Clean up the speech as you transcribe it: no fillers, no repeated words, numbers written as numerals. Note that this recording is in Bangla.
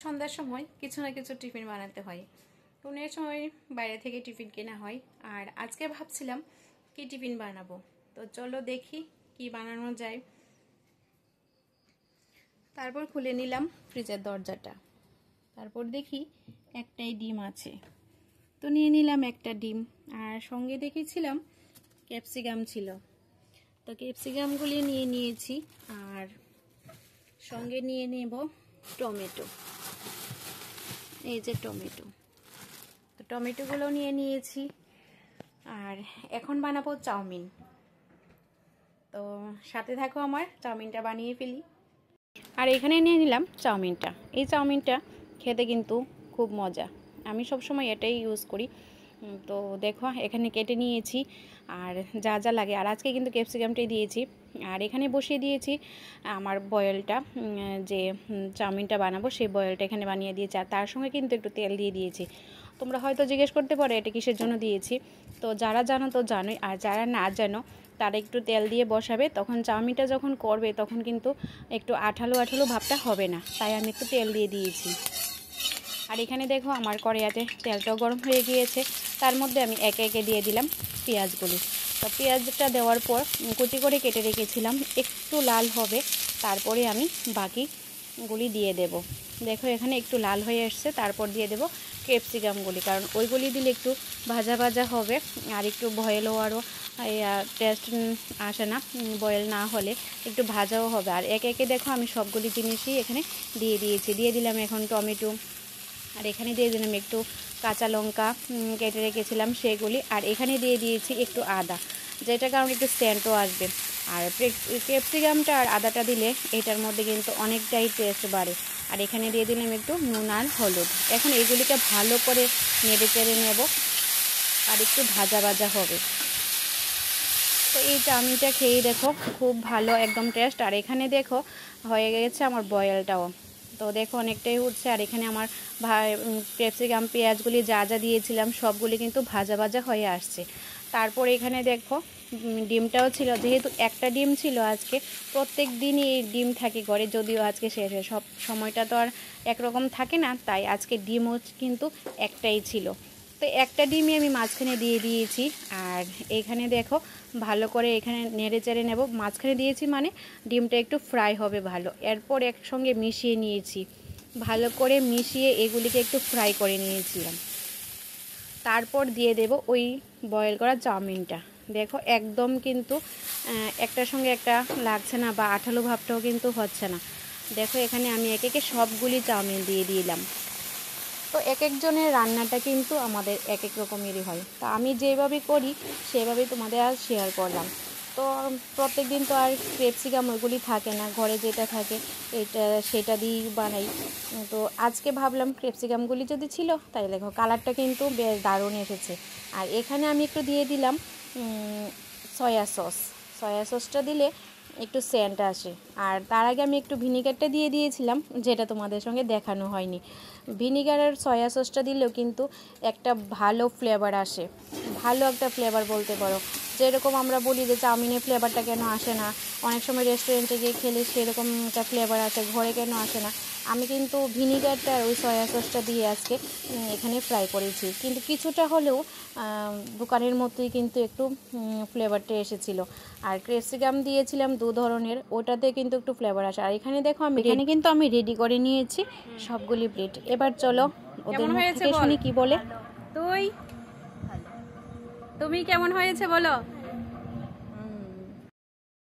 সন্ধ্যার সময় কিছু না কিছু টিফিন বানাতে হয়। কোনো সময় বাইরে থেকে টিফিন কেনা হয়, আর আজকে ভাবছিলাম কি টিফিন বানাবো। তো চলো দেখি কি বানানো যায়। তারপর খুলে নিলাম ফ্রিজের দরজাটা, তারপর দেখি একটাই ডিম আছে, তো নিয়ে নিলাম একটা ডিম। আর সঙ্গে দেখেছিলাম ক্যাপসিকাম ছিল, তো ক্যাপসিকামগুলি নিয়ে নিয়েছি। আর সঙ্গে নিয়ে নেব টমেটো, এই যে টমেটো, তো টমেটোগুলো নিয়ে নিয়েছি। আর এখন বানাবো চাউমিন, তো সাথে থাকো, আমার চাউমিনটা বানিয়ে ফেলি। আর এখানে নিয়ে নিলাম চাউমিনটা। এই চাউমিনটা খেতে কিন্তু খুব মজা, আমি সবসময় এটাই ইউজ করি। তো দেখো এখানে কেটে নিয়েছি আর যা যা লাগে। আর আজকে কিন্তু ক্যাপসিকামটাই দিয়েছি। আর এখানে বসিয়ে দিয়েছি আমার বয়েলটা, যে চাউমিনটা বানাবো সেই বয়েলটা এখানে বানিয়ে দিয়েছি। আর তার সঙ্গে কিন্তু একটু তেল দিয়ে দিয়েছি। তোমরা হয়তো জিজ্ঞেস করতে পারো এটা কিসের জন্য দিয়েছি, তো যারা জানো তো জানোই, আর যারা না জানো তারা একটু তেল দিয়ে বসাবে, তখন চাউমিনটা যখন করবে তখন কিন্তু একটু আঠালো আঠালো ভাবটা হবে না, তাই আমি একটু তেল দিয়ে দিয়েছি। আর এখানে দেখো আমার কড়াইতে তেলটাও গরম হয়ে গিয়েছে, তার মধ্যে আমি একে একে দিয়ে দিলাম পেঁয়াজগুলি। তো পেঁয়াজটা দেওয়ার পর কুচি করে কেটে রেখেছিলাম, একটু লাল হবে তারপরে আমি বাকিগুলি দিয়ে দেব। দেখো এখানে একটু লাল হয়ে আসছে, তারপর দিয়ে দেব ক্যাপসিকামগুলি, কারণ ওইগুলি দিলে একটু ভাজা ভাজা হবে আর একটু বয়েল হওয়ারও টেস্ট আসে না, বয়েল না হলে একটু ভাজাও হবে। আর একে একে দেখো আমি সবগুলি জিনিসই এখানে দিয়ে দিয়েছি। দিয়ে দিলাম এখন টমেটো, আর এখানে দিয়ে দিলাম একটু কাঁচা লঙ্কা কেটে রেখেছিলাম সেগুলি। আর এখানে দিয়ে দিয়েছি একটু আদা, যেটা কারণ একটু সেন্টও আসবে। আর ক্যাপসিকামটা আর আদাটা দিলে এটার মধ্যে কিন্তু অনেকটাই টেস্ট বাড়ে। আর এখানে দিয়ে দিলাম একটু নুন আর হলুদ। এখন এগুলিকে ভালো করে নেড়ে চেড়ে নেব আর একটু ভাজা ভাজা হবে। তো এই চাউমিনটা খেয়ে দেখো খুব ভালো একদম টেস্ট। আর এখানে দেখো হয়ে গেছে আমার বয়েলটাও, তো দেখো অনেকটাই উঠছে। আর এখানে আমার ক্যাপসিকাম পেঁয়াজগুলি যা যা দিয়েছিলাম সবগুলি কিন্তু ভাজা ভাজা হয়ে আসছে। তারপর এখানে দেখো ডিমটাও ছিল, যেহেতু একটা ডিম ছিল আজকে, প্রত্যেক দিনই এই ডিম থাকে ঘরে, যদিও আজকে শেষ হয়, সব সময়টা তো আর একরকম থাকে না, তাই আজকে ডিমও কিন্তু একটাই ছিল। তো একটা ডিমই আমি মাঝখানে দিয়ে দিয়েছি। আর এখানে দেখো ভালো করে এখানে নেড়ে চেড়ে নেব, মাঝখানে দিয়েছি মানে ডিমটা একটু ফ্রাই হবে ভালো। এরপর একসঙ্গে মিশিয়ে নিয়েছি, ভালো করে মিশিয়ে এগুলিকে একটু ফ্রাই করে নিয়েছিলাম। তারপর দিয়ে দেব ওই বয়েল করা চাউমিনটা। দেখো একদম কিন্তু একটার সঙ্গে একটা লাগছে না, বা আঠালো ভাবটাও কিন্তু হচ্ছে না। দেখো এখানে আমি একে একে সবগুলি চাউমিন দিয়ে দিলাম। তো এক একজনের রান্নাটা কিন্তু আমাদের এক এক রকমেরই হয়, তো আমি যেভাবে করি সেভাবেই তোমাদের আজ শেয়ার করলাম। তো প্রত্যেক দিন তো আর ক্যাপসিকাম ওইগুলি থাকে না, ঘরে যেটা থাকে এটা সেটা দিয়েই বানাই। তো আজকে ভাবলাম ক্যাপসিকামগুলি যদি ছিল, তাই দেখো কালারটা কিন্তু বেশ দারুণ এসেছে। আর এখানে আমি একটু দিয়ে দিলাম সয়া সস। সয়া সসটা দিলে একটু সেন্ট আসে। আর তার আগে আমি একটু ভিনিগারটা দিয়ে দিয়েছিলাম, যেটা তোমাদের সঙ্গে দেখানো হয়নি। ভিনিগার আর সয়া সসটা দিলেও কিন্তু একটা ভালো ফ্লেভার আসে, ভালো একটা ফ্লেভার বলতে পারো। যেরকম আমরা বলি যে চাউমিনের ফ্লেভারটা কেন আসে না, অনেক সময় রেস্টুরেন্টে গিয়ে খেলে সেরকম একটা ফ্লেভার আসে, ঘরে কেন আসে না। আমি কিন্তু ভিনিগারটা আর ওই সয়া সসটা দিয়ে আজকে এখানে ফ্রাই করেছি, কিন্তু কিছুটা হলেও দোকানের মতোই কিন্তু একটু ফ্লেভারটা এসেছিলো। আর ক্যাপসিকাম দিয়েছিলাম 2 ধরনের, ওটাতে কিন্তু একটু ফ্লেভার আসে। আর এখানে দেখো এখানে কিন্তু আমি রেডি করে নিয়েছি সবগুলি প্লেট। এবার চলো ওদের মুখ থেকে শুনি কি বলে। তুমি কেমন হয়েছে বলো।